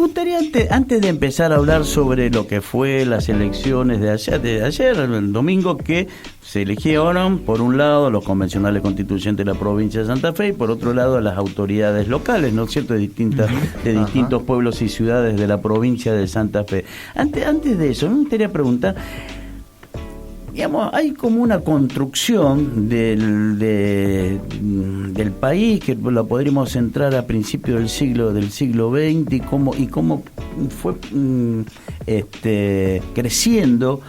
gustaría, antes de empezar a hablar sobre lo que fue las elecciones de ayer, el domingo, que se eligieron, por un lado, los convencionales constituyentes de la provincia de Santa Fe y por otro lado, las autoridades locales, ¿no es cierto?, de distintos pueblos y ciudades de la provincia de Santa Fe. Antes de eso, me gustaría preguntar, digamos, hay como una construcción del país que la podríamos centrar a principios del siglo XX y cómo fue creciendo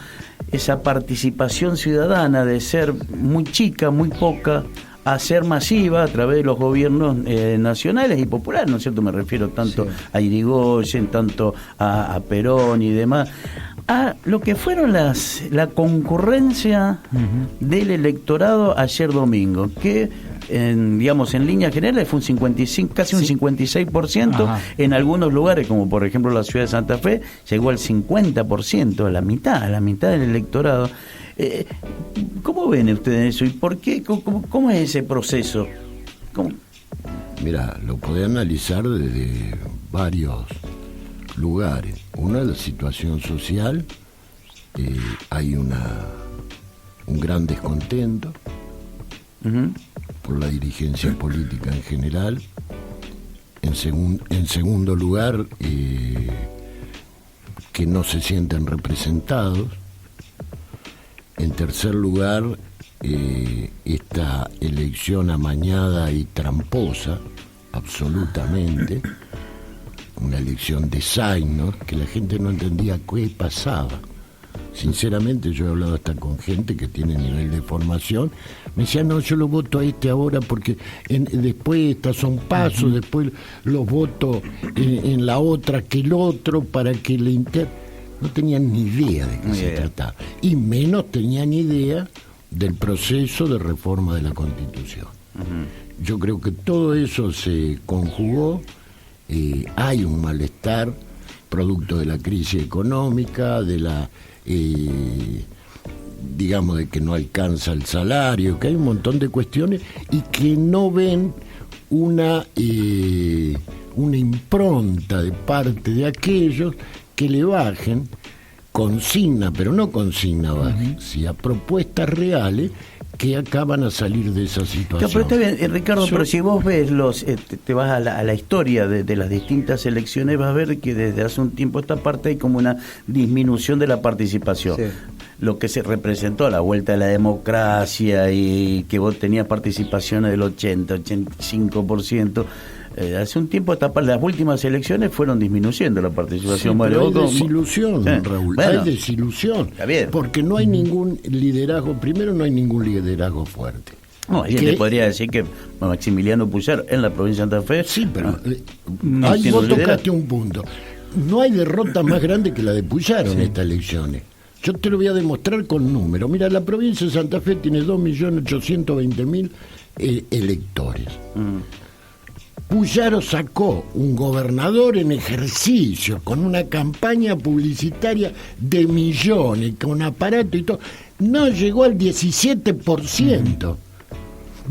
esa participación ciudadana de ser muy chica, muy poca, a ser masiva a través de los gobiernos nacionales y populares, ¿no es cierto? Me refiero tanto a Irigoyen, tanto a Perón y demás, a lo que fueron la concurrencia del electorado ayer domingo, que en líneas generales fue un 55, casi un 56%, en algunos lugares, como por ejemplo la ciudad de Santa Fe, llegó al 50%, a la mitad del electorado. ¿Cómo ven ustedes eso y por qué? ¿Cómo es ese proceso? Mira, lo podés analizar desde varios lugares. Una es la situación social, hay un gran descontento por la dirigencia política en general. En segundo lugar, que no se sienten representados. En tercer lugar, esta elección amañada y tramposa, absolutamente, una elección de signos, que la gente no entendía qué pasaba. Sinceramente, yo he hablado hasta con gente que tiene nivel de formación, me decía, no, yo lo voto a este ahora porque después estas son pasos, después los voto en la otra que el otro para que le no tenían ni idea de qué se trataba, y menos tenían idea del proceso de reforma de la Constitución. Yo creo que todo eso se conjugó, hay un malestar producto de la crisis económica, de la digamos de que no alcanza el salario, que hay un montón de cuestiones y que no ven una impronta de parte de aquellos que le bajen consigna, pero no consigna bajen, sí, a propuestas reales que acaban a salir de esa situación. Pero está bien, Ricardo, pero si vos ves te vas a la historia de las distintas elecciones, vas a ver que desde hace un tiempo esta parte hay como una disminución de la participación. Sí. Lo que se representó a la vuelta de la democracia y que vos tenías participaciones del 85%, hace un tiempo las últimas elecciones fueron disminuyendo la participación. Sí, pero hay desilusión, Raúl, bueno, hay desilusión, porque no hay ningún liderazgo, primero no hay ningún liderazgo fuerte. No, alguien te podría decir que Maximiliano Puyaro en la provincia de Santa Fe... Sí, pero ahí vos tocaste un punto. No hay derrota más grande que la de Puyaro en estas elecciones. Yo te lo voy a demostrar con números. Mira, la provincia de Santa Fe tiene 2.820.000 electores. Puyaro sacó un gobernador en ejercicio, con una campaña publicitaria de millones, con aparato y todo. No llegó al 17%.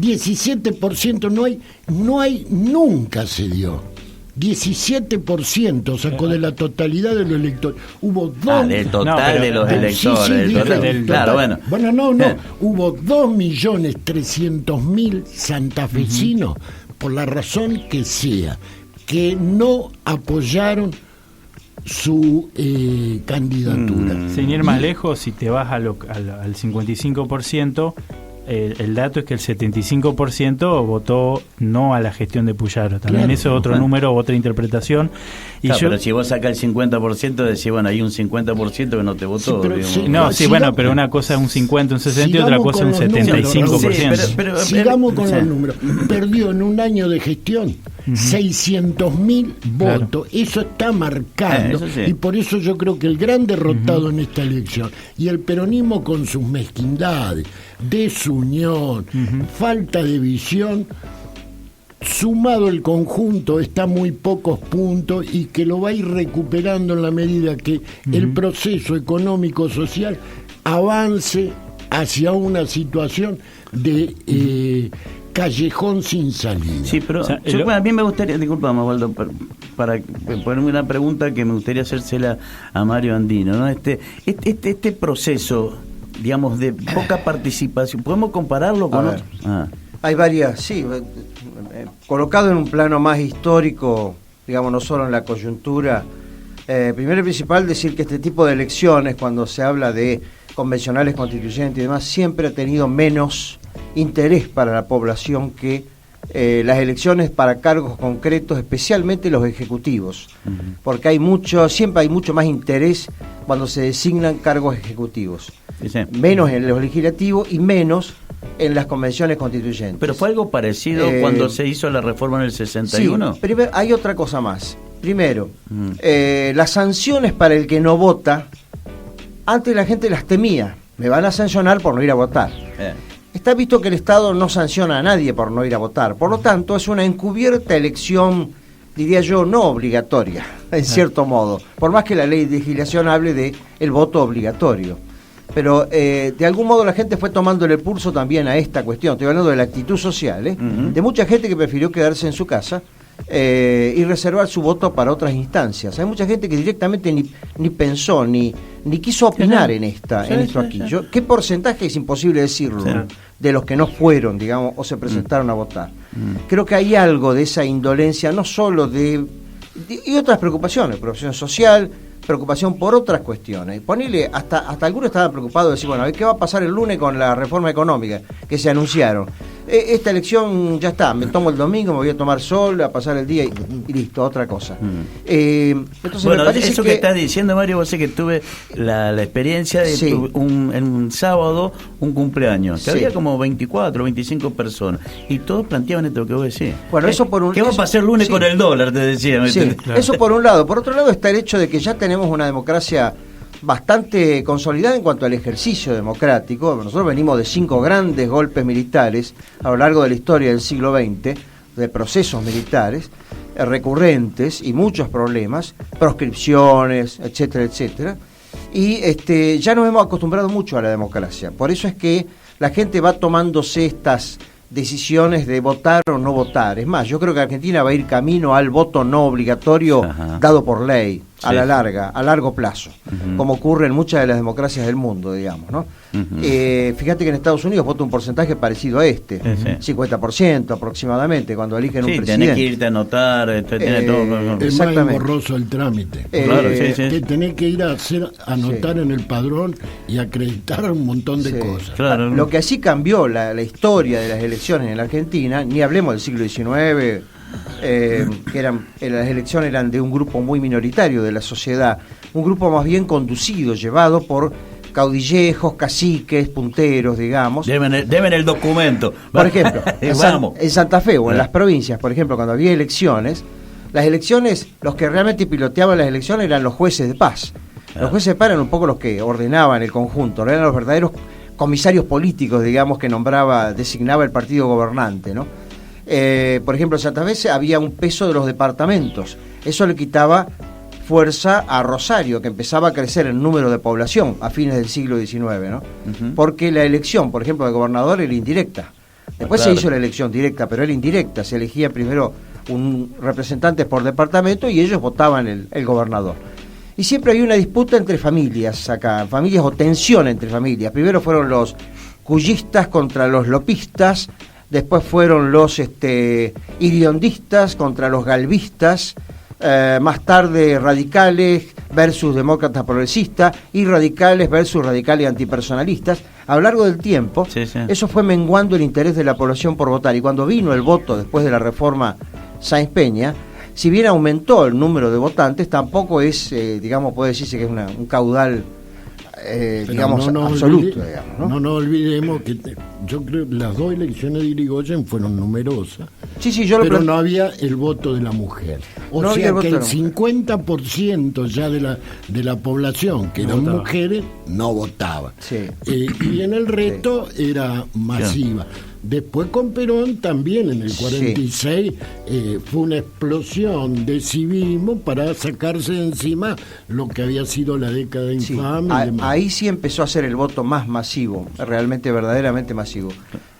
17% no hay, nunca se dio. 17% sacó de la totalidad de los electores. Hubo dos... del total de los electores. Claro, bueno. Hubo 2.300.000 santafesinos, por la razón que sea, que no apoyaron su candidatura. Sin ir más lejos, si te vas al 55%, el dato es que el 75% votó no a la gestión de Puyaro. También eso es otro número, otra interpretación. Y pero si vos sacás el 50%, decís, bueno, hay un 50% que no te votó. Pero una cosa es un 50, un 60 y otra cosa es un 75%. Sigamos con los números. Perdió en un año de gestión 600.000 votos. Eso está marcando. Y por eso yo creo que el gran derrotado en esta elección, y el peronismo con sus mezquindades, desunión, falta de visión, sumado el conjunto está muy pocos puntos y que lo va a ir recuperando en la medida que el proceso económico-social avance hacia una situación de callejón sin salida. Sí, pero a mí me gustaría, disculpame, Waldo, para ponerme una pregunta que me gustaría hacérsela a Mario Andino, ¿no? Este proceso, digamos, de poca participación, ¿podemos compararlo con otro? Hay varias, sí, colocado en un plano más histórico, digamos, no solo en la coyuntura. Primero y principal, decir que este tipo de elecciones, cuando se habla de convencionales constituyentes y demás, siempre ha tenido menos interés para la población que las elecciones para cargos concretos, especialmente los ejecutivos, porque siempre hay mucho más interés cuando se designan cargos ejecutivos, menos en los legislativos y menos en las convenciones constituyentes. Pero fue algo parecido cuando se hizo la reforma en el 61. Sí, primero, hay otra cosa más. Primero, las sanciones para el que no vota, antes la gente las temía. Me van a sancionar por no ir a votar. Está visto que el Estado no sanciona a nadie por no ir a votar. Por lo tanto, es una encubierta elección, diría yo, no obligatoria, en cierto modo. Por más que la ley de legislación hable de el voto obligatorio. Pero de algún modo la gente fue tomándole el pulso también a esta cuestión. Estoy hablando de la actitud social, de mucha gente que prefirió quedarse en su casa y reservar su voto para otras instancias. Hay mucha gente que directamente ni pensó, ni quiso opinar en esto aquí. ¿Qué porcentaje? Es imposible decirlo, de los que no fueron, digamos, o se presentaron a votar. Creo que hay algo de esa indolencia, no solo y otras preocupaciones, preocupación social, preocupación por otras cuestiones. Ponele, hasta algunos estaban preocupados de decir, bueno, a ver qué va a pasar el lunes con la reforma económica que se anunciaron. Esta elección ya está, me tomo el domingo, me voy a tomar sol, a pasar el día y listo, otra cosa. Entonces bueno, me parece eso que estás diciendo, Mario, vos sé que tuve la experiencia de en un sábado un cumpleaños, que había como 24, 25 personas, y todos planteaban esto que vos decís. Bueno, eso por un ¿qué va a pasar el lunes con el dólar? Te decía. Sí, claro. Eso por un lado. Por otro lado está el hecho de que ya tenemos una democracia bastante consolidada en cuanto al ejercicio democrático. Nosotros venimos de 5 grandes golpes militares a lo largo de la historia del siglo XX, de procesos militares recurrentes y muchos problemas, proscripciones, etcétera, etcétera. Y ya nos hemos acostumbrado mucho a la democracia. Por eso es que la gente va tomándose estas decisiones de votar o no votar. Es más, yo creo que Argentina va a ir camino al voto no obligatorio dado por ley, a largo plazo, como ocurre en muchas de las democracias del mundo, digamos, ¿no? Fíjate que en Estados Unidos vota un porcentaje parecido a 50% aproximadamente, cuando eligen un presidente. Tenés que irte a anotar, tiene todo. Es más engorroso el trámite. Claro, que tenés que ir a anotar en el padrón y acreditar un montón de cosas. Claro. Lo que así cambió la historia de las elecciones en la Argentina, ni hablemos del siglo XIX, las elecciones eran de un grupo muy minoritario de la sociedad, un grupo más bien conducido, llevado por caudillejos, caciques, punteros, digamos. Deben el documento. Por ejemplo, en Santa Fe o en las provincias, por ejemplo, cuando había elecciones, los que realmente piloteaban las elecciones eran los jueces de paz. Los jueces de paz eran un poco los que ordenaban el conjunto, eran los verdaderos comisarios políticos, digamos, que designaba el partido gobernante, ¿no? Por ejemplo, en Santa Fe había un peso de los departamentos. Eso le quitaba fuerza a Rosario, que empezaba a crecer en número de población a fines del siglo XIX, ¿no? Porque la elección, por ejemplo, de gobernador era indirecta. Después se hizo la elección directa, pero era indirecta. Se elegía primero un representante por departamento y ellos votaban el gobernador. Y siempre había una disputa entre familias acá, familias o tensión entre familias. Primero fueron los cuyistas contra los lopistas, después fueron los iriondistas contra los galvistas, más tarde radicales versus demócratas progresistas y radicales versus radicales antipersonalistas. A lo largo del tiempo, eso fue menguando el interés de la población por votar. Y cuando vino el voto después de la reforma Sáenz Peña, si bien aumentó el número de votantes, tampoco es, puede decirse que es un caudal absoluto, digamos, ¿no? No olvidemos que yo creo que las 2 elecciones de Irigoyen fueron numerosas, pero no había el voto de la mujer. O sea que el 50% ya de la población, que eran mujeres, no votaba. Y en el resto era masiva. Después con Perón también en el 46 fue una explosión de civismo para sacarse de encima lo que había sido la década infame. Ahí sí empezó a ser el voto más masivo, realmente, verdaderamente masivo.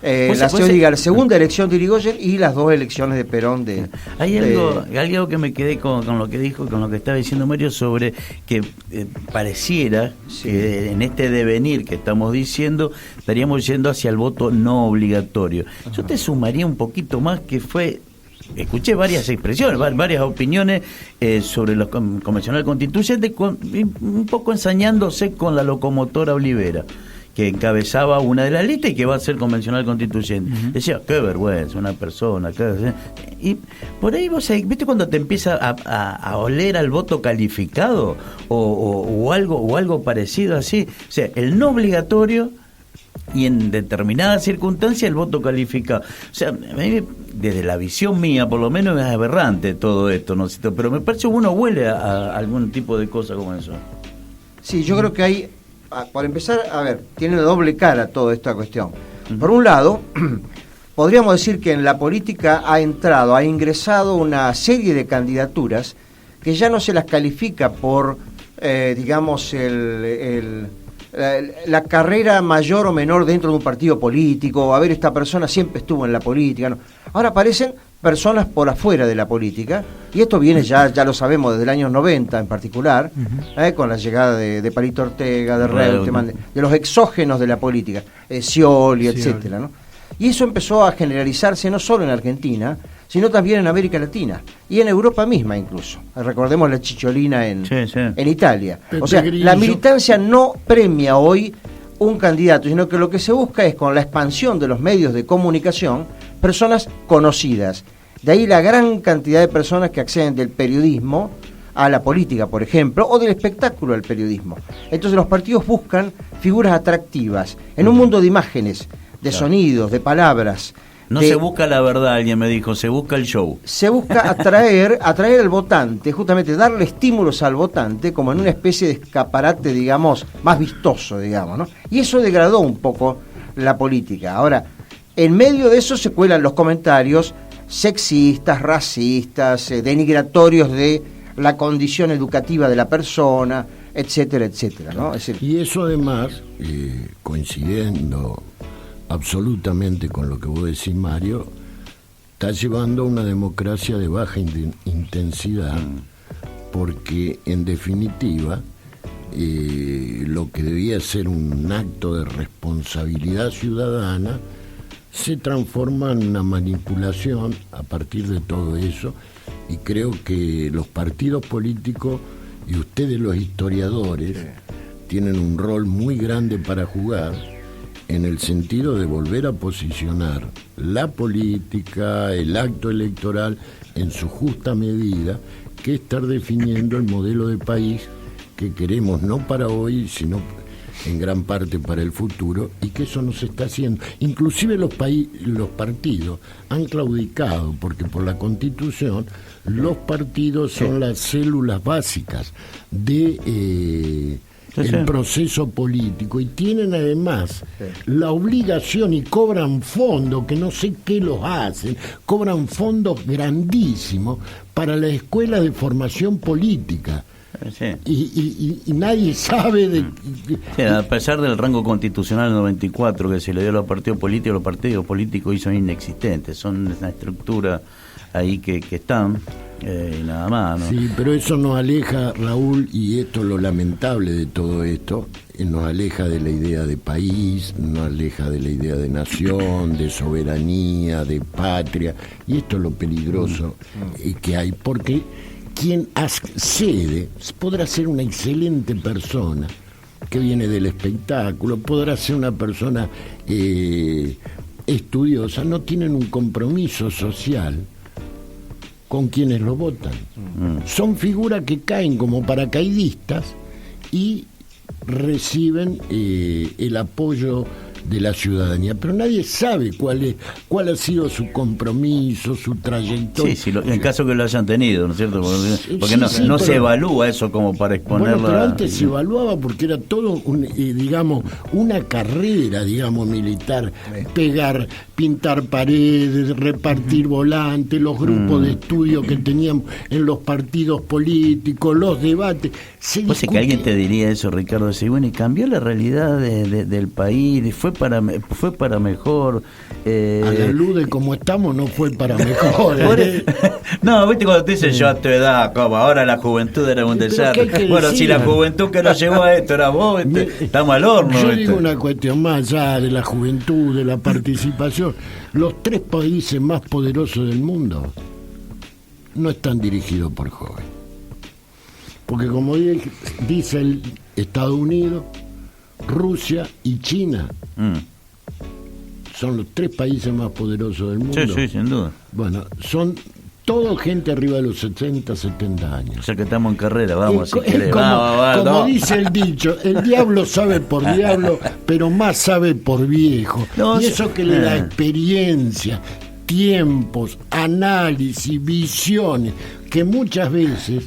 la segunda elección de Irigoyen y las 2 elecciones de Perón. Hay algo que me quedé con lo que dijo, con lo que estaba diciendo Mario, sobre que pareciera que en este devenir que estamos diciendo estaríamos yendo hacia el voto no obligatorio. Yo te sumaría un poquito más, que escuché varias expresiones, varias opiniones sobre los convencional constituyentes, un poco ensañándose con la locomotora Olivera, que encabezaba una de las listas y que va a ser convencional constituyente. Decía, qué vergüenza, una persona. Y por ahí ¿viste cuando te empieza a oler al voto calificado? O algo parecido así. O sea, el no obligatorio y en determinadas circunstancias el voto calificado. O sea, a mí, desde la visión mía, por lo menos, es aberrante todo esto, ¿no? Pero me parece que uno huele a algún tipo de cosa como eso. Sí, yo creo que hay... Para empezar, tiene una doble cara toda esta cuestión. Por un lado, podríamos decir que en la política ha ingresado una serie de candidaturas que ya no se las califica por, digamos, la carrera mayor o menor dentro de un partido político. Esta persona siempre estuvo en la política, ¿no? Ahora aparecen personas por afuera de la política, y esto viene ya lo sabemos, desde el año 90 en particular, con la llegada de Palito Ortega, de Reutemann, de los exógenos de la política, Scioli, etcétera, ¿no? Y eso empezó a generalizarse no solo en Argentina, sino también en América Latina y en Europa misma incluso. Recordemos la chicholina en Italia. O sea, la militancia no premia hoy un candidato, sino que lo que se busca es, con la expansión de los medios de comunicación, personas conocidas. De ahí la gran cantidad de personas que acceden del periodismo a la política, por ejemplo, o del espectáculo al periodismo. Entonces los partidos buscan figuras atractivas, en un mundo de imágenes, de sonidos, de palabras. No se busca la verdad, alguien me dijo, se busca el show. Se busca atraer al votante, justamente darle estímulos al votante, como en una especie de escaparate, digamos, más vistoso, digamos, ¿no? Y eso degradó un poco la política. Ahora, en medio de eso se cuelan los comentarios sexistas, racistas, denigratorios de la condición educativa de la persona, etcétera, etcétera, ¿no? Es decir, y eso además, coincidiendo absolutamente con lo que vos decís, Mario, está llevando a una democracia de baja intensidad, porque en definitiva lo que debía ser un acto de responsabilidad ciudadana se transforma en una manipulación a partir de todo eso, y creo que los partidos políticos y ustedes los historiadores tienen un rol muy grande para jugar, en el sentido de volver a posicionar la política, el acto electoral en su justa medida, que estar definiendo el modelo de país que queremos, no para hoy, sino en gran parte para el futuro, y que eso no se está haciendo. Inclusive los partidos han claudicado, porque por la Constitución los partidos son las células básicas de el proceso político, y tienen además la obligación, y cobran fondos, que no sé qué los hacen, cobran fondos grandísimos para la escuela de formación política. Y nadie sabe de... a pesar del rango constitucional del 94 que se le dio a los partidos políticos hoy son inexistentes, son una estructura ahí que están y nada más, ¿no? Sí, pero eso nos aleja, Raúl, y esto es lo lamentable de todo esto, nos aleja de la idea de país, nos aleja de la idea de nación, de soberanía, de patria, y esto es lo peligroso que hay, porque quien accede podrá ser una excelente persona que viene del espectáculo, podrá ser una persona estudiosa, no tienen un compromiso social con quienes lo votan. Son figuras que caen como paracaidistas y reciben el apoyo de la ciudadanía, pero nadie sabe cuál ha sido su compromiso, su trayectoria. Sí, en caso que lo hayan tenido, ¿no es cierto? Porque no pero se evalúa eso como para exponerlo. Bueno, pero antes se evaluaba porque era todo digamos, una carrera, digamos, militar, pintar paredes, repartir volantes, los grupos de estudio que teníamos en los partidos políticos, los debates. Pues que alguien te diría eso, Ricardo, decir, bueno, y cambió la realidad del país, fue fue para mejor. A la luz de cómo estamos no fue para mejor. No, viste cuando te dicen yo a tu edad, como ahora la juventud era un desastre. Bueno, si la juventud que nos llevó a esto era vos, estamos al horno. Yo digo una cuestión más allá de la juventud, de la participación. Los 3 países más poderosos del mundo no están dirigidos por jóvenes. Porque como dice el Estados Unidos, Rusia y China son los 3 países más poderosos del mundo. Sí, sin duda. Bueno, son todo gente arriba de los 60, 70 años. O sea que estamos en carrera, vamos. Como dice el dicho, el diablo sabe por diablo, pero más sabe por viejo. Y eso que le da experiencia, tiempos, análisis, visiones, que muchas veces,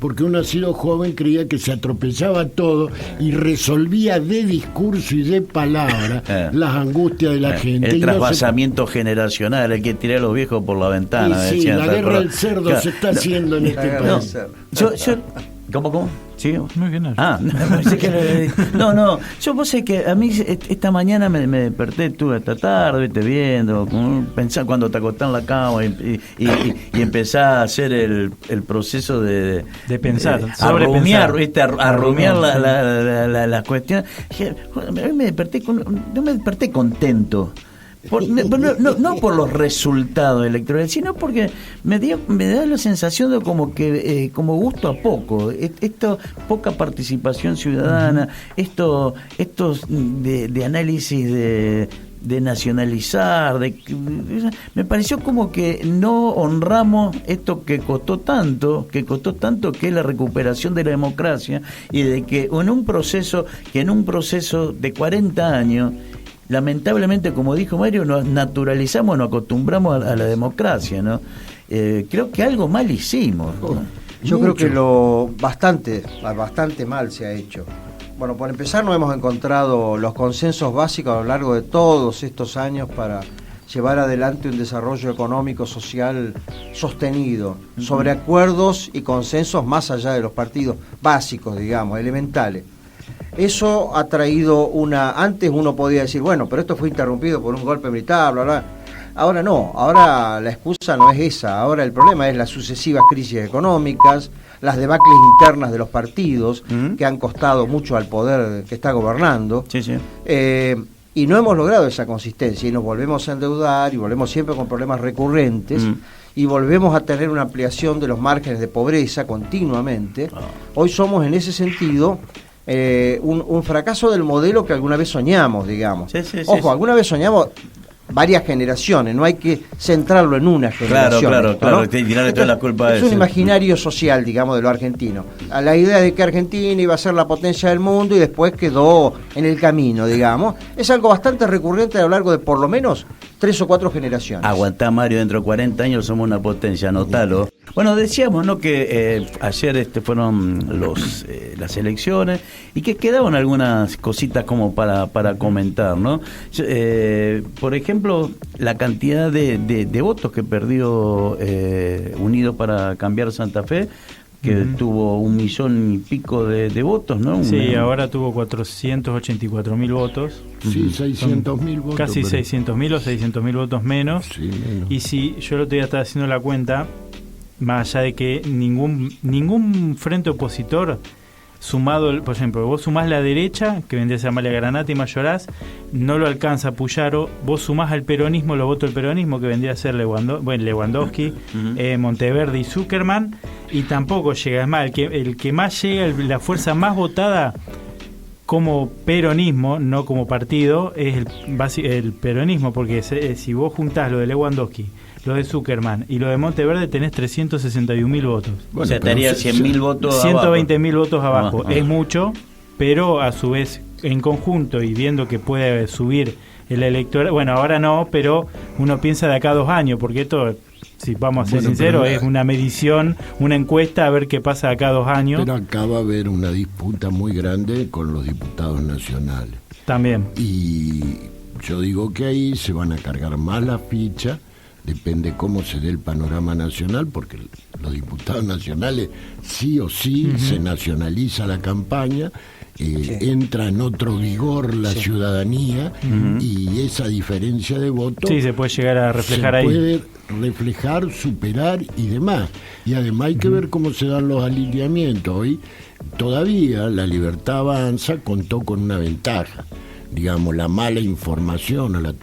porque uno ha sido joven, creía que se atropellaba todo y resolvía de discurso y de palabra las angustias de la gente. El trasvasamiento generacional, el que tira a los viejos por la ventana. Sí, la guerra del cerdo se está haciendo en este país. ¿Cómo? ¿Sí? Muy bien. No, yo vos sé que a mí esta mañana me desperté, estuve hasta tarde, viendo, pensar cuando te acostás en la cama y empezás a hacer el proceso de pensar, a rumiar, ¿viste? A rumiar las cuestiones. Me desperté contento. No por los resultados electorales, sino porque me da la sensación de como gusto a poco, esto poca participación ciudadana, estos de análisis de nacionalizar, me pareció como que no honramos esto que costó tanto, que es la recuperación de la democracia, y de que en un proceso de 40 años, lamentablemente, como dijo Mario, nos naturalizamos, nos acostumbramos a la democracia, ¿no? Creo que algo mal hicimos, ¿no? Yo creo que bastante mal se ha hecho. Bueno, por empezar, no hemos encontrado los consensos básicos a lo largo de todos estos años para llevar adelante un desarrollo económico, social sostenido, sobre acuerdos y consensos más allá de los partidos básicos, digamos, elementales. Eso ha traído antes uno podía decir, bueno, pero esto fue interrumpido por un golpe militar, bla, bla. Ahora no, ahora la excusa no es esa, ahora el problema es las sucesivas crisis económicas, las debacles internas de los partidos, que han costado mucho al poder que está gobernando. Sí. Y no hemos logrado esa consistencia, y nos volvemos a endeudar, y volvemos siempre con problemas recurrentes, y volvemos a tener una ampliación de los márgenes de pobreza continuamente. Hoy somos en ese sentido un fracaso del modelo que alguna vez soñamos, digamos. Ojo, alguna vez soñamos varias generaciones, no hay que centrarlo en una generación. Claro, tirarle toda la culpa a eso. Es un imaginario social, digamos, de lo argentino. A la idea de que Argentina iba a ser la potencia del mundo y después quedó en el camino, digamos, es algo bastante recurrente a lo largo de por lo menos 3 o 4 generaciones. Aguantá, Mario, dentro de 40 años somos una potencia, anotalo. Bueno, decíamos, ¿no?, que ayer fueron las elecciones y que quedaban algunas cositas como para comentar, ¿no? Por ejemplo, la cantidad de votos que perdió Unidos para Cambiar Santa Fe, que tuvo 1 millón y pico de votos, ¿no? Sí, ahora tuvo 484.000 votos. Sí, 600.000 votos. Casi 600.000 o 600.000 votos menos. Sí, menos. Y si yo el otro día estaba haciendo la cuenta, más allá de que ningún frente opositor sumado, por ejemplo, vos sumás la derecha, que vendría a ser Amalia Granata y Mayoraz, no lo alcanza Puyaro. Vos sumás al peronismo, los votos del peronismo, que vendría a ser Lewandowski, Monteverde y Zuckerman, y tampoco llega. Es más, el que más llega, la fuerza más votada como peronismo, no como partido, es el peronismo, porque si vos juntás lo de Lewandowski, lo de Zuckerman y lo de Monteverde, tenés 361.000 votos. Bueno, o sea, estaría 100.000 votos 120.000 votos abajo. Es mucho, pero a su vez, en conjunto y viendo que puede subir el electorado, bueno, ahora no, pero uno piensa de acá a 2 años, porque esto, si vamos a ser sinceros, es una medición, una encuesta a ver qué pasa de acá a 2 años. Pero acá va a haber una disputa muy grande con los diputados nacionales. También. Y yo digo que ahí se van a cargar más la ficha depende cómo se dé el panorama nacional, porque los diputados nacionales sí o sí se nacionaliza la campaña, entra en otro vigor la ciudadanía, y esa diferencia de votos se puede llegar a reflejar ahí. Puede reflejar, superar y demás. Y además hay que ver cómo se dan los alineamientos. Hoy todavía la Libertad Avanza contó con una ventaja, digamos, la mala información o la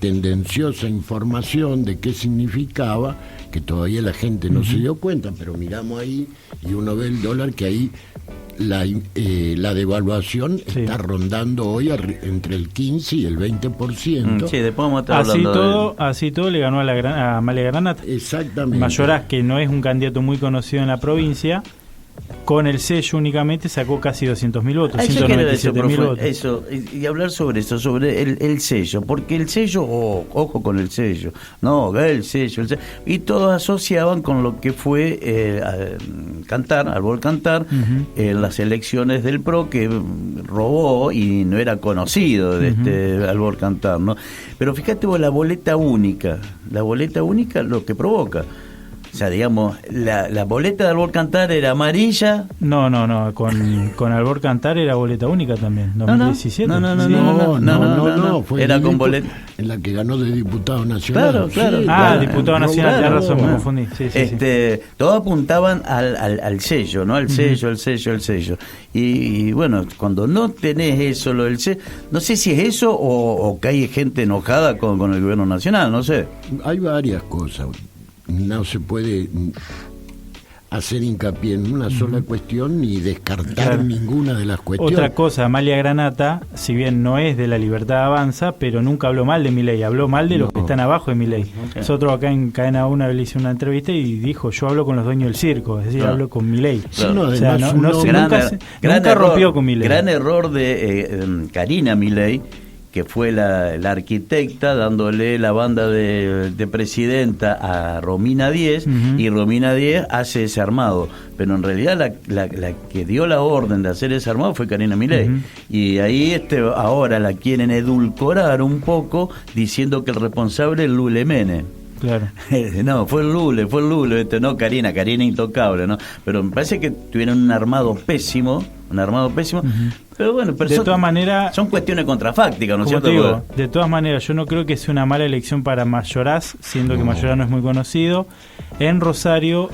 tendenciosa información de qué significaba, que todavía la gente no se dio cuenta, pero miramos ahí y uno ve el dólar, que ahí la devaluación está rondando hoy entre el 15 y el 20%. Sí, después vamos a estar hablando así todo le ganó a Amalia Granata. Exactamente. Mayoraz, que no es un candidato muy conocido en la provincia, con el sello únicamente sacó casi 200.000 votos, 197.000 votos. Eso, y hablar sobre eso, sobre el sello, porque el sello, ojo con el sello, el sello, y todos asociaban con lo que fue Albor Cantar, en las elecciones del PRO, que robó y no era conocido de Albor Cantar, ¿no? Pero fíjate vos, la boleta única lo que provoca. O sea, digamos, la boleta de Albor Cantar era amarilla. No, con Albor Cantar era boleta única también, 2017. No, fue era con boleta. En la que ganó de diputado nacional. Claro. Diputado nacional, tenés razón, me confundí. Todos apuntaban al sello, ¿no? El sello. Y bueno, cuando no tenés eso, lo del sello, no sé si es eso o que hay gente enojada con el gobierno nacional, no sé. Hay varias cosas. No se puede hacer hincapié en una sola cuestión ni descartar ninguna de las cuestiones. Otra cosa, Amalia Granata, si bien no es de la Libertad Avanza, pero nunca habló mal de Milei, habló mal de los que están abajo de Milei. Nosotros acá en Cadena 1 le hice una entrevista y dijo, yo hablo con los dueños del circo, es decir, hablo con Milei. Nunca rompió con Milei. Gran error de Karina Milei, que fue la arquitecta dándole la banda de presidenta a Romina Díez, y Romina Díez hace ese armado, pero en realidad la que dio la orden de hacer ese armado fue Karina Milei, y ahí ahora la quieren edulcorar un poco diciendo que el responsable es Lule Menem. Claro. No, fue el Lule, no Karina intocable, ¿no? Pero me parece que tuvieron un armado pésimo, pero bueno, de todas maneras, son cuestiones contrafácticas, ¿no es cierto? Digo, de todas maneras, yo no creo que sea una mala elección para Mayoraz, siendo que Mayoraz no es muy conocido. En Rosario,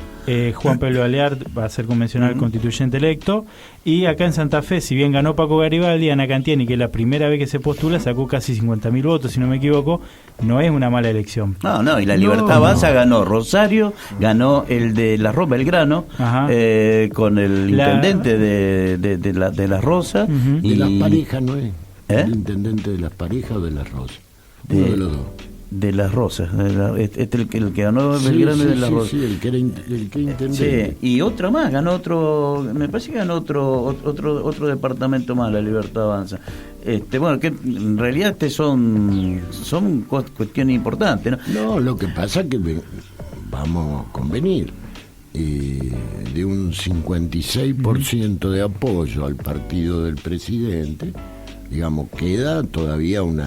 Juan Pablo Alear va a ser convencional constituyente electo, y acá en Santa Fe, si bien ganó Paco Garibaldi, Ana Cantiani, que es la primera vez que se postula, sacó casi 50.000 votos, si no me equivoco. No es una mala elección. No, y la Libertad Avanza ganó Rosario, ganó el de La Rosa, Belgrano, con el intendente de Las Rosas. De Las Parejas, ¿no es? ¿El intendente de Las Parejas o de Las Rosas? Uno de los dos. De Las Rosas, el que ganó Belgrano de Las Rosas. Sí, el que intendente. Sí, y otro más, me parece que ganó otro departamento más, la Libertad Avanza. Bueno, que en realidad son cuestiones importantes, ¿no? No, lo que pasa es que vamos a convenir. De un 56% de apoyo al partido del presidente, digamos, queda todavía un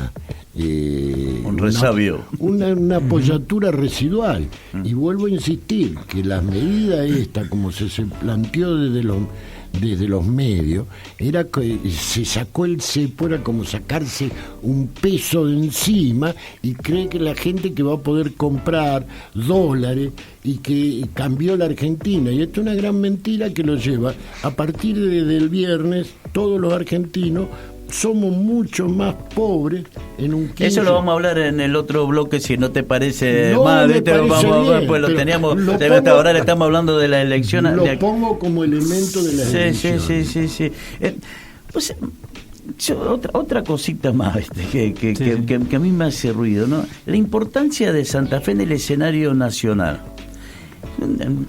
resabio, una apoyatura residual. Y vuelvo a insistir que las medidas esta, como se planteó desde los medios, era que se sacó el cepo, era como sacarse un peso de encima, y cree que la gente que va a poder comprar dólares y que cambió la Argentina, y esto es una gran mentira que lo lleva. A partir del viernes todos los argentinos somos mucho más pobres en un 15. Eso lo vamos a hablar en el otro bloque, si no te parece mal. Pues lo teníamos, ahora le estamos hablando de la elección. Pongo como elemento de la elección. Sí. Pues, otra cosita más que a mí me hace ruido, ¿no? La importancia de Santa Fe en el escenario nacional.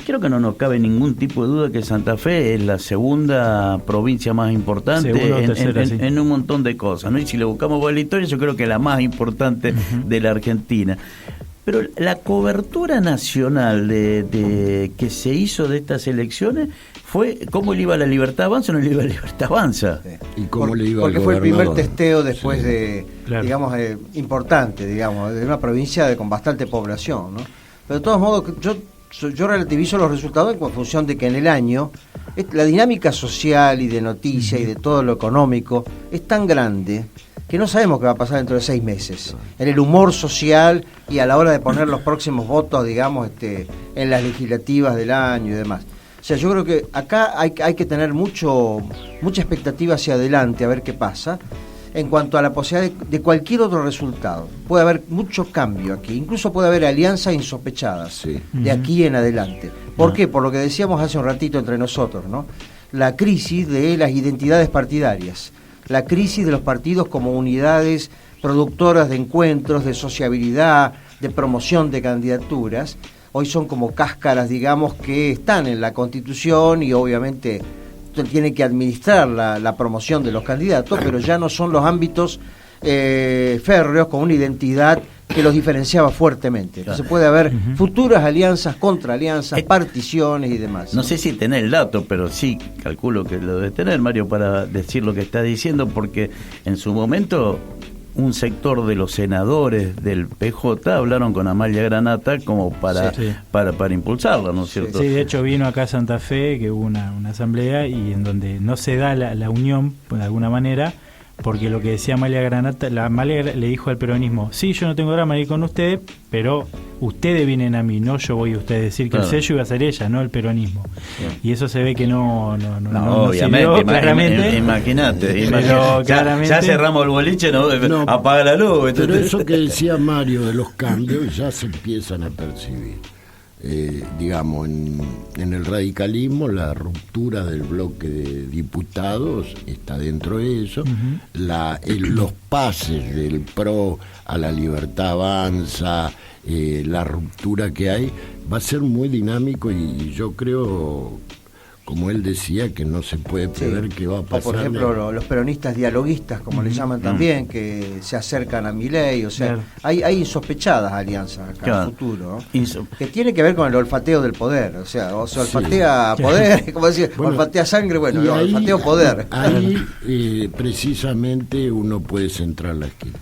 Creo que no nos cabe ningún tipo de duda que Santa Fe es la segunda provincia más importante en un montón de cosas, ¿no? Y si le buscamos por la historia, yo creo que es la más importante de la Argentina. Pero la cobertura nacional de que se hizo de estas elecciones fue cómo le iba a la Libertad Avanza o no le iba a la Libertad Avanza. Sí. ¿Y cómo le iba porque fue el primer testeo después de, claro, digamos, importante, digamos, de una provincia con bastante población, ¿no? Pero de todos modos, yo relativizo los resultados en función de que en el año la dinámica social y de noticia y de todo lo económico es tan grande que no sabemos qué va a pasar dentro de 6 meses. En el humor social y a la hora de poner los próximos votos, digamos, en las legislativas del año y demás. O sea, yo creo que acá hay que tener mucha expectativa hacia adelante, a ver qué pasa. En cuanto a la posibilidad de cualquier otro resultado, puede haber mucho cambio aquí, incluso puede haber alianzas insospechadas de aquí en adelante. ¿Por qué? Por lo que decíamos hace un ratito entre nosotros, ¿no? La crisis de las identidades partidarias, la crisis de los partidos como unidades productoras de encuentros, de sociabilidad, de promoción de candidaturas, hoy son como cáscaras, digamos, que están en la Constitución y obviamente tiene que administrar la promoción de los candidatos, pero ya no son los ámbitos férreos con una identidad que los diferenciaba fuertemente. Entonces puede haber futuras alianzas, contraalianzas, particiones y demás. No sé si tenés el dato, pero sí calculo que lo debe tener, Mario, para decir lo que está diciendo, porque en su momento un sector de los senadores del PJ hablaron con Amalia Granata como para impulsarla, ¿no es cierto? Sí, de hecho vino acá a Santa Fe, que hubo una asamblea y en donde no se da la unión, de alguna manera, porque lo que decía Amalia Granata, Amalia le dijo al peronismo, sí, yo no tengo drama ir con usted, pero ustedes vienen a mí, no yo voy a ustedes decir que el sello iba a ser ella, no el peronismo. Y eso se ve que no obviamente, claramente. Imagínate, claramente, ya cerramos el boliche, no apaga la luz. Pero eso que decía Mario de los cambios ya se empiezan a percibir. Digamos, en el radicalismo la ruptura del bloque de diputados está dentro de eso. Los pases del PRO a la Libertad Avanza, la ruptura que hay va a ser muy dinámico y yo creo, como él decía, que no se puede prever qué va a pasar. O por ejemplo, los peronistas dialoguistas, como le llaman también, que se acercan a Milei, o sea, hay insospechadas alianzas acá en el futuro, ¿no? Que tiene que ver con el olfateo del poder, o sea, se olfatea poder, como decir, olfatea sangre, olfateo poder. Ahí precisamente uno puede centrar la esquina.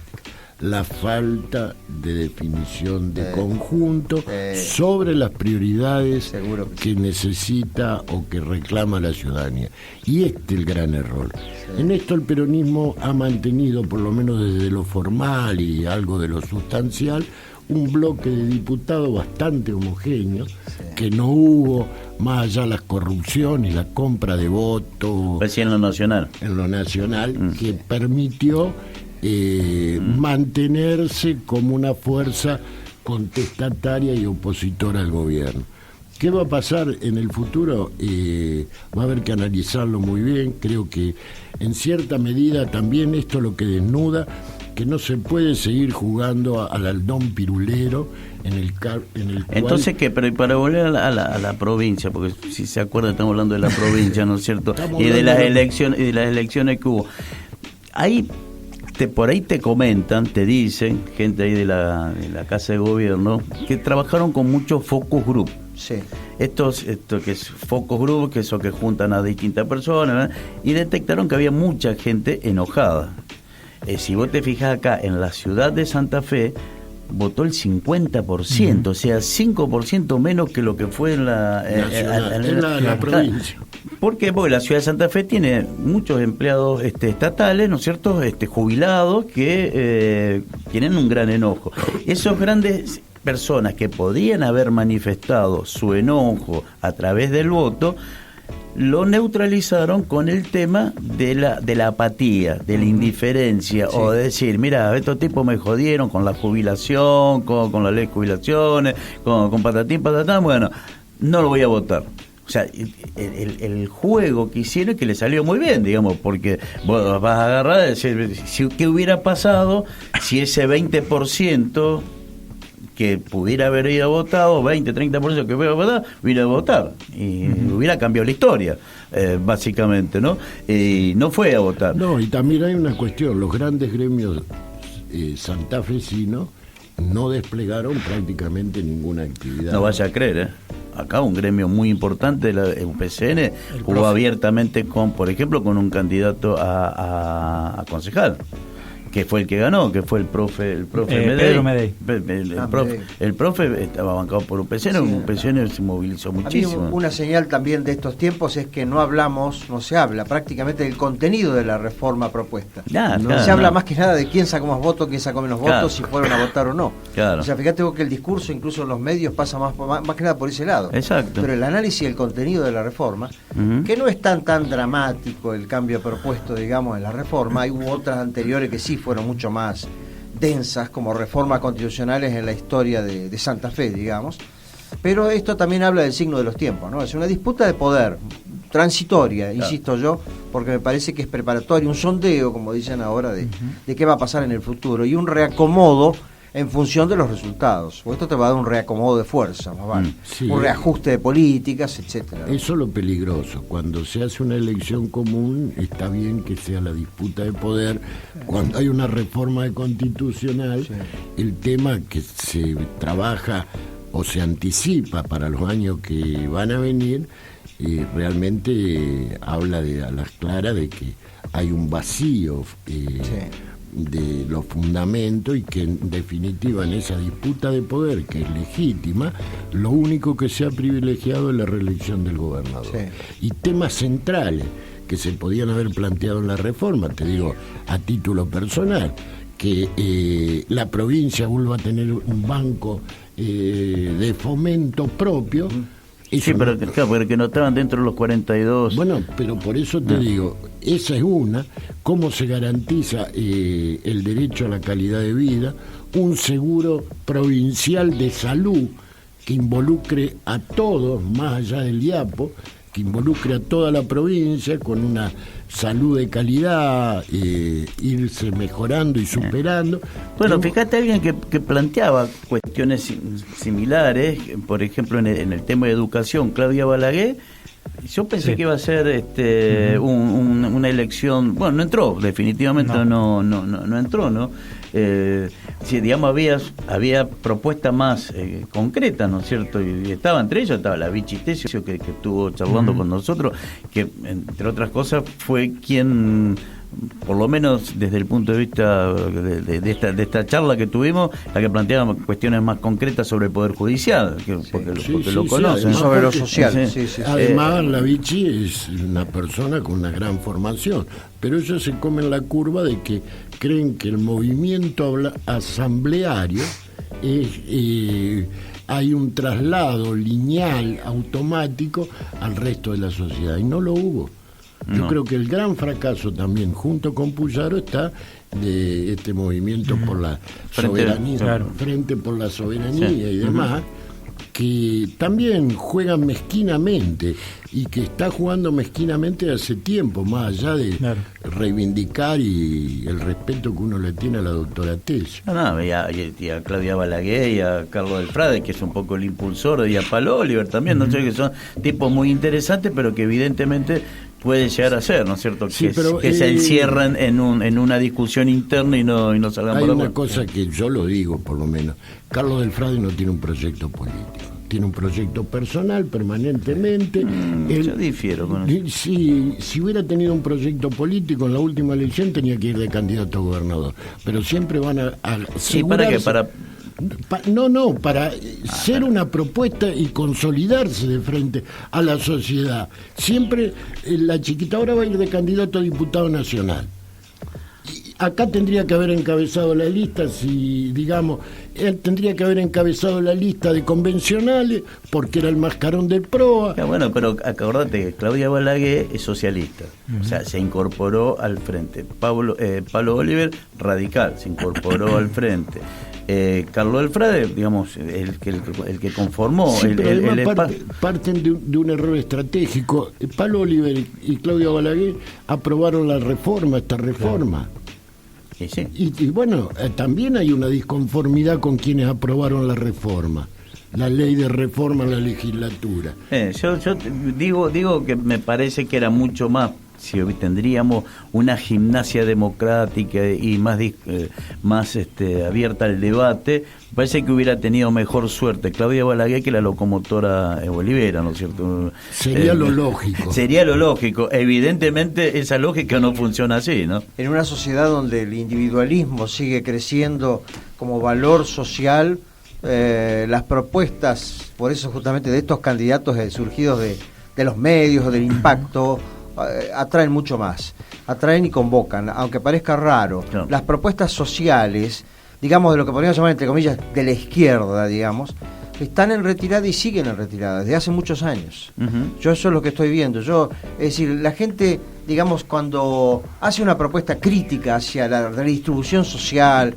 La falta de definición de conjunto sobre las prioridades que necesita o que reclama la ciudadanía. Y es el gran error. En esto el peronismo ha mantenido, por lo menos desde lo formal y algo de lo sustancial, un bloque de diputados bastante homogéneo, que no hubo, más allá de la corrupción y la compra de votos. Pues sí, en lo nacional. Que permitió mantenerse como una fuerza contestataria y opositora al gobierno. ¿Qué va a pasar en el futuro? Va a haber que analizarlo muy bien. Creo que en cierta medida también esto lo que desnuda que no se puede seguir jugando al aldón pirulero en el cual... Entonces, ¿qué? Pero para volver a la provincia, porque si se acuerdan estamos hablando de la provincia, ¿no es cierto? Y de las elecciones que hubo. Ahí por ahí te comentan, te dicen, gente ahí de la Casa de Gobierno, que trabajaron con muchos focus group. Sí. Esto que es focus group, que eso que juntan a distintas personas, ¿verdad? Y detectaron que había mucha gente enojada. Si vos te fijas acá, en la ciudad de Santa Fe, votó el 50%, o sea, 5% menos que lo que fue en la provincia. ¿Por qué? Porque la ciudad de Santa Fe tiene muchos empleados estatales, ¿no es cierto?, jubilados que tienen un gran enojo. Esos grandes personas que podían haber manifestado su enojo a través del voto, lo neutralizaron con el tema de la apatía, de la indiferencia, o de decir, mira, estos tipos me jodieron con la jubilación, con la ley de jubilaciones, con patatín, patatán, bueno, no lo voy a votar. O sea, el juego que hicieron, que le salió muy bien, digamos, porque vos vas a agarrar y decir, ¿qué hubiera pasado si ese 20% que pudiera haber ido a votado, 20-30% que hubiera votado, hubiera a votar y hubiera cambiado la historia, básicamente, ¿no? Y no fue a votar. No, y también hay una cuestión, los grandes gremios santafesinos no desplegaron prácticamente ninguna actividad. No vaya a creer, acá un gremio muy importante de la UPCN jugó abiertamente con, por ejemplo, con un candidato a concejal, que fue el que ganó, que fue el profe Medey. Pedro Medey. El profe estaba bancado por UPCN, UPCN se movilizó muchísimo. Una señal también de estos tiempos es que no se habla prácticamente del contenido de la reforma propuesta. Se habla más que nada de quién sacó más votos, quién sacó menos votos, si fueron a votar o no. Claro. O sea, fíjate vos que el discurso, incluso en los medios, pasa más que nada por ese lado. Exacto. Pero el análisis del contenido de la reforma, que no es tan dramático el cambio propuesto, digamos, en la reforma, hubo otras anteriores que sí fueron mucho más densas, como reformas constitucionales en la historia de Santa Fe, digamos. Pero esto también habla del signo de los tiempos, ¿no? Es una disputa de poder transitoria, insisto yo, porque me parece que es preparatorio, un sondeo, como dicen ahora, de qué va a pasar en el futuro, y un reacomodo en función de los resultados. Porque esto te va a dar un reacomodo de fuerza, más vale. Un reajuste de políticas, etcétera. Eso es lo peligroso. Cuando se hace una elección común, está bien que sea la disputa de poder. Cuando hay una reforma constitucional, el tema que se trabaja o se anticipa para los años que van a venir, realmente habla a las claras de que hay un vacío de los fundamentos, y que en definitiva en esa disputa de poder, que es legítima, lo único que se ha privilegiado es la reelección del gobernador. Y temas centrales que se podían haber planteado en la reforma, te digo a título personal, que la provincia vuelva a tener un banco de fomento propio. Sí, pero claro, porque no estaban dentro de los 42. Bueno, pero por eso te digo, esa es una. ¿Cómo se garantiza el derecho a la calidad de vida? Un seguro provincial de salud que involucre a todos, más allá del IAPO, que involucre a toda la provincia con una salud de calidad, irse mejorando y superando. Bueno, fíjate, alguien que planteaba cuestiones similares, por ejemplo en el tema de educación, Claudia Balaguer. Yo pensé que iba a ser una elección, bueno, no entró, definitivamente no entró, ¿no? Sí, digamos, había propuestas más concretas, ¿no es cierto? Y estaba entre ellas, estaba la Vichy Tesio, que estuvo charlando con nosotros, que entre otras cosas fue quien, por lo menos desde el punto de vista de esta charla que tuvimos, la que planteaba cuestiones más concretas sobre el Poder Judicial, porque lo conocen. Sobre lo social. Además, la Vichy es una persona con una gran formación, pero ellos se comen la curva de que creen que el movimiento asambleario hay un traslado lineal, automático al resto de la sociedad, y no lo hubo. Yo creo que el gran fracaso también, junto con Puyaro, está de este movimiento por la soberanía, Frente por la Soberanía y demás, que también juegan mezquinamente, y que está jugando mezquinamente hace tiempo, más allá de reivindicar y el respeto que uno le tiene a la doctora Tesio. Y a Claudia Balaguer y a Carlos del Frade, que es un poco el impulsor, y a Palo Oliver también, no sé, que son tipos muy interesantes, pero que evidentemente puede llegar a ser, ¿no es cierto? Que se encierran en una discusión interna y no salgan por la puerta. Hay una cosa que yo lo digo, por lo menos. Carlos del Frade no tiene un proyecto político. Tiene un proyecto personal permanentemente. Yo difiero con eso. Si hubiera tenido un proyecto político en la última elección, tenía que ir de candidato a gobernador. Pero siempre van a Sí, ¿para qué? Para ser una propuesta y consolidarse de frente a la sociedad. Siempre la chiquita ahora va a ir de candidato a diputado nacional. Acá tendría que haber encabezado la lista, él tendría que haber encabezado la lista de convencionales, porque era el mascarón del PROA. Bueno, pero acordate que Claudia Balaguer es socialista, o sea, se incorporó al frente. Pablo Oliver, radical, se incorporó al frente. Carlos del Frade, digamos, el que conformó parten de un error estratégico. Pablo Oliver y Claudia Balaguer aprobaron esta reforma. Sí. Y bueno, también hay una disconformidad con quienes aprobaron la reforma, la ley de reforma a la legislatura. Yo digo que me parece que era mucho más si tendríamos una gimnasia democrática y más abierta al debate, parece que hubiera tenido mejor suerte Claudia Balaguer que la locomotora bolivera, ¿no es cierto? Sería lo lógico. Sería lo lógico. Evidentemente esa lógica no funciona así, ¿no? En una sociedad donde el individualismo sigue creciendo como valor social, las propuestas, por eso justamente de estos candidatos surgidos de los medios, del impacto, atraen mucho más, atraen y convocan, aunque parezca raro. Claro. Las propuestas sociales, digamos, de lo que podríamos llamar, entre comillas, de la izquierda, digamos, están en retirada y siguen en retirada desde hace muchos años. Uh-huh. Yo eso es lo que estoy viendo. Es decir, la gente, digamos, cuando hace una propuesta crítica hacia la redistribución social,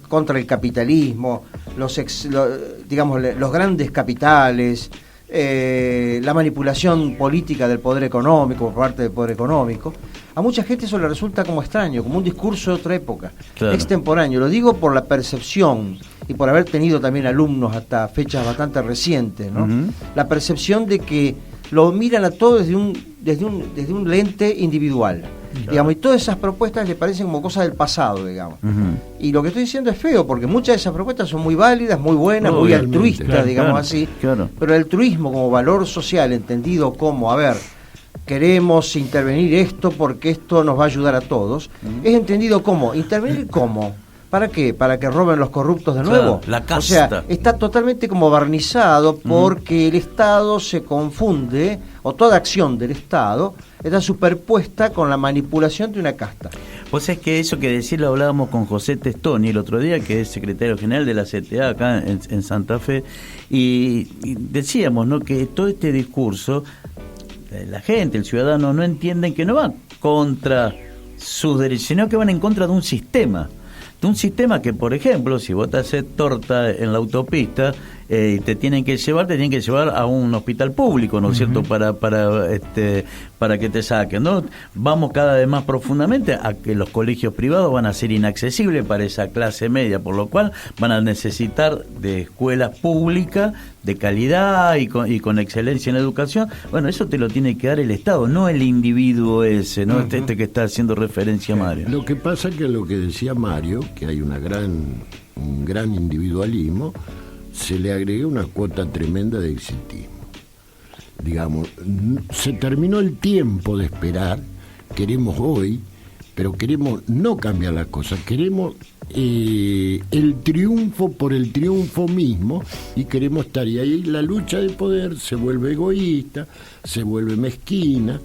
contra el capitalismo, los grandes capitales, la manipulación política del poder económico por parte del poder económico, a mucha gente eso le resulta como extraño, como un discurso de otra época, claro, extemporáneo. Lo digo por la percepción y por haber tenido también alumnos hasta fechas bastante recientes, ¿no? Uh-huh. La percepción de que lo miran a todo desde un lente individual. Claro. Digamos, y todas esas propuestas le parecen como cosas del pasado, digamos. Uh-huh. Y lo que estoy diciendo es feo, porque muchas de esas propuestas son muy válidas, muy buenas, muy altruistas, claro, digamos, claro, así. Claro. Pero el altruismo como valor social, entendido como, queremos intervenir esto porque esto nos va a ayudar a todos, es entendido como, ¿intervenir cómo? ¿Para qué? ¿Para que roben los corruptos de nuevo? Claro, la casta. O sea, está totalmente como barnizado porque el Estado se confunde, o toda acción del Estado está superpuesta con la manipulación de una casta. Vos es que eso que decir lo hablábamos con José Testoni el otro día, que es secretario general de la CTA acá en Santa Fe, y decíamos, ¿no?, que todo este discurso, la gente, el ciudadano, no entienden que no van contra sus derechos, sino que van en contra de un sistema. De un sistema que, por ejemplo, si vos te haces torta en la autopista y te tienen que llevar a un hospital público, ¿no es cierto?, para que te saquen, ¿no? Vamos cada vez más profundamente a que los colegios privados van a ser inaccesibles para esa clase media, por lo cual van a necesitar de escuelas públicas de calidad y con excelencia en la educación. Bueno, eso te lo tiene que dar el Estado, no el individuo ese, ¿no? Uh-huh. Este que está haciendo referencia a Mario. Lo que pasa es que lo que decía Mario, que hay un gran individualismo, se le agregó una cuota tremenda de exitismo. Digamos, se terminó el tiempo de esperar, queremos hoy, pero queremos no cambiar las cosas, queremos el triunfo por el triunfo mismo, y queremos estar, y ahí la lucha de poder se vuelve egoísta, se vuelve mezquina,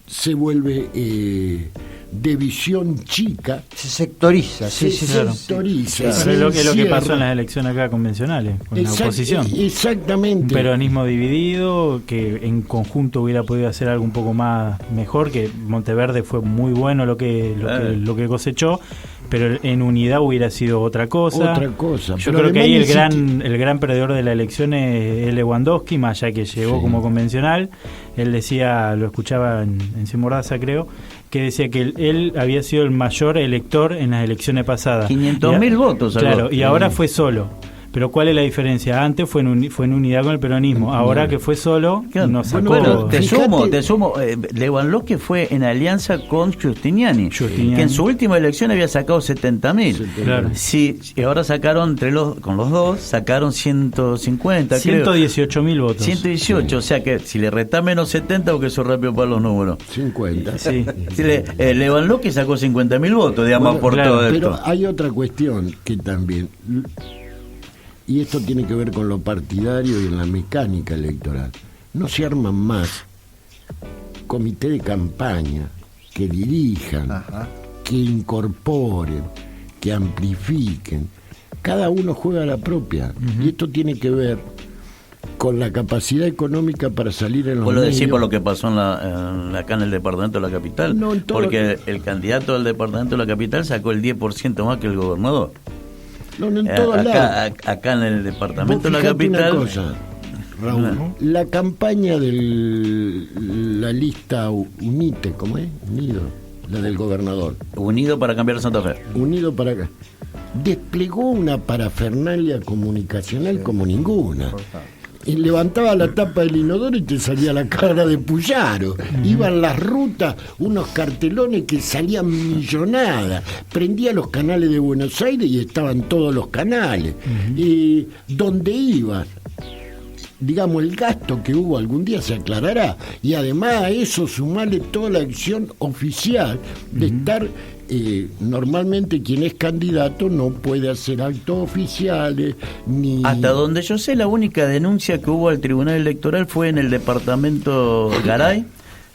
se vuelve de visión chica, se sectoriza, sectoriza. Sí, es lo que pasó en las elecciones acá convencionales con la oposición. Exactamente. Un peronismo dividido que en conjunto hubiera podido hacer algo un poco más mejor, que Monteverde fue muy bueno lo que cosechó, pero en unidad hubiera sido otra cosa. Yo creo que ahí el gran perdedor de la elección es Lewandowski, más allá que llegó como convencional. Él decía, lo escuchaba en Simordaza, creo, que decía que él había sido el mayor elector en las elecciones pasadas. 500.000 votos. Claro, y ahora fue solo. Pero ¿cuál es la diferencia? Antes fue en unidad con el peronismo. Ahora que fue solo, no sacó... Bueno, te sumo. Lewandowski fue en alianza con Giustiniani, que en su última elección había sacado 70.000. Claro. Sí, y ahora sacaron, con los dos, sacaron 150, 118.000 votos. 118, sí. O sea que si le resta menos 70, porque eso rápido para los números. 50. Sí. Lewandowski sacó 50.000 votos, digamos, por todo esto. Pero hay otra cuestión que también... Y esto tiene que ver con lo partidario y en la mecánica electoral. No se arman más comité de campaña que dirijan, que incorporen, que amplifiquen. Cada uno juega la propia. Uh-huh. Y esto tiene que ver con la capacidad económica para salir en los medios. ¿Puedo decir por lo que pasó acá en el departamento de la capital? No, porque el candidato del departamento de la capital sacó el 10% más que el gobernador. No, en todos lados. Acá en el departamento de la capital. Una cosa, Raúl, la campaña de la lista UNITE, ¿cómo es? Unido, la del gobernador. Unido para cambiar Santa Fe. Unido para acá. Desplegó una parafernalia comunicacional como ninguna. y levantaba la tapa del inodoro y te salía la cara de Puyaro. Iban las rutas, unos cartelones que salían millonadas. Prendía los canales de Buenos Aires y estaban todos los canales. Y donde ibas, digamos, el gasto que hubo algún día se aclarará. Y además a eso sumarle toda la acción oficial de estar... normalmente quien es candidato no puede hacer actos oficiales ni... Hasta donde yo sé, la única denuncia que hubo al Tribunal Electoral fue en el departamento Garay.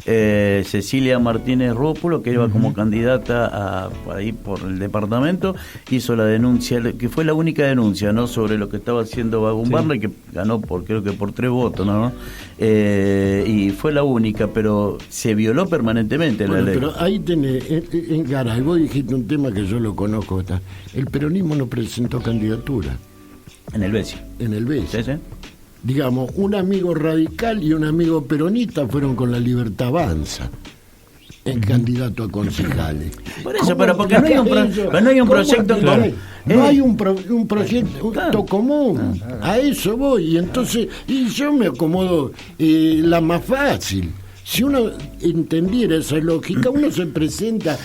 Cecilia Martínez Rópulo, que iba como candidata ahí por el departamento, hizo la denuncia, que fue la única denuncia, ¿no?, sobre lo que estaba haciendo Bagumbarra, que ganó creo que por 3 votos, ¿no? Y fue la única, pero se violó permanentemente la ley. Pero ahí tenés, en Garay, vos dijiste un tema que yo lo conozco, el peronismo no presentó candidatura. En el BESI. En el BESI. ¿Sí, sí? Digamos, un amigo radical y un amigo peronista fueron con la Libertad Avanza en candidato a concejales. Por eso, pero porque no hay un proyecto común. No hay un proyecto común. A eso voy. Y entonces, yo me acomodo la más fácil. Si uno entendiera esa lógica, uno se presenta,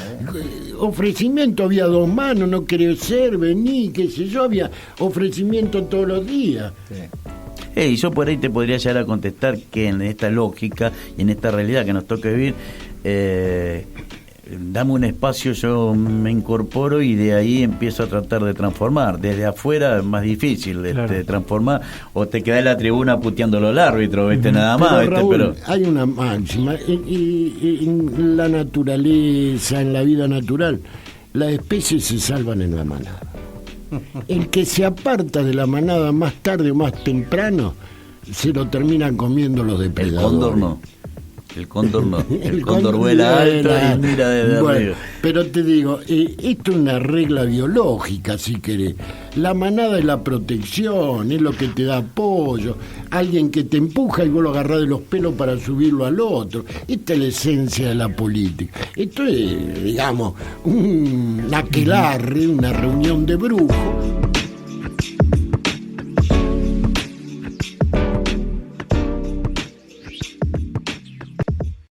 ofrecimiento había 2 manos, no quería ser, vení, qué sé yo, había ofrecimiento todos los días. Sí. Y yo por ahí te podría llegar a contestar que en esta lógica y en esta realidad que nos toca vivir, dame un espacio, yo me incorporo y de ahí empiezo a tratar de transformar. Desde afuera es más difícil de transformar, o te quedás en la tribuna puteándolo al árbitro, nada más. Raúl, pero hay una máxima, en la naturaleza, en la vida natural, las especies se salvan en la manada. El que se aparta de la manada más tarde o más temprano se lo terminan comiendo los depredadores. El cóndor no. El cóndor vuela alto y mira desde arriba. Pero te digo, esto es una regla biológica, si querés. La manada es la protección, es lo que te da apoyo. Alguien que te empuja y vos lo agarrás de los pelos para subirlo al otro. Esta es la esencia de la política. Esto es, digamos, un aquelarre, una reunión de brujos.